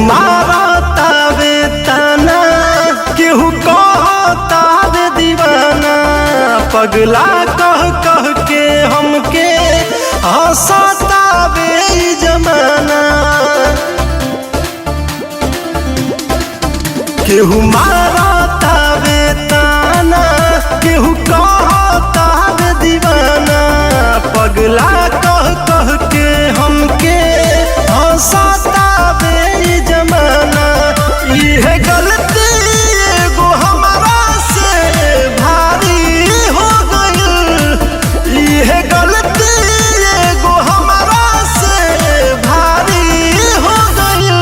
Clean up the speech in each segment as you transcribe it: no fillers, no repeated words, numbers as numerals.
मारतावे ताना, केहू कहतावे दीवाना। पगला कह कह के हमके हंसतावे ई जमाना। केहू मारतावे ताना, केहू कहतावे दीवाना। पगला कह कह के हमके हंसतावे ई जमाना। इहे गलती एगो हमारा से भारी हो गइल। इहे गलती एगो हमारा से भारी हो गइल।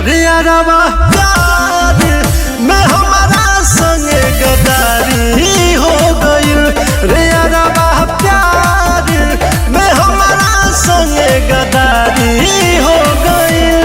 रे अरबा प्यार में हमारा संगे गद्दारी हो गइल। रे अरबा प्यार में हमारा संगे गद्दारी हो गइल।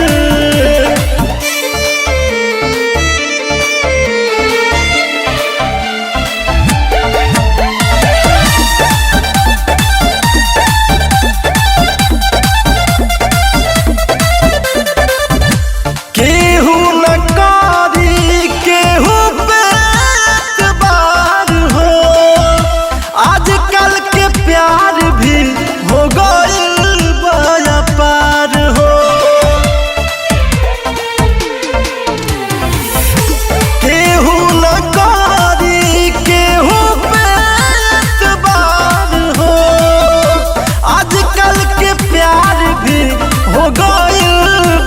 केहू न कारी केहू पे एतबार हो। आजकल के प्यार भी हो गइल बड़ा पार हो। केहू न कारी केहू पे एतबार हो। आजकल के प्यार भी हो गइल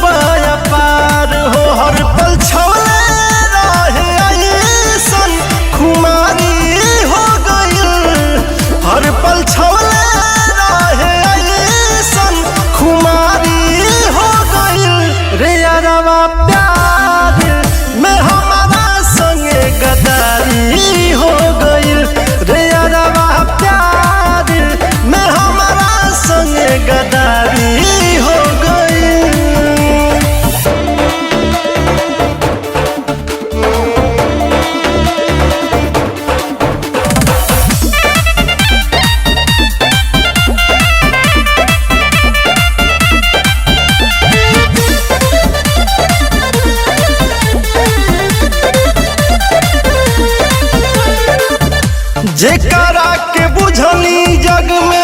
बड़ा पार हो। हर पल छोड़े रहे ऐसन खुमारी हो गइल। हर पल छोड़े रहे ऐसन खुमारी हो गइल। रे अरबा प्यार में हमारा संगे गद्दारी हो गइल। रे अरबा प्यार में हमारा संगे गद्दारी हो गइल। जेकरा के बुझनी जग में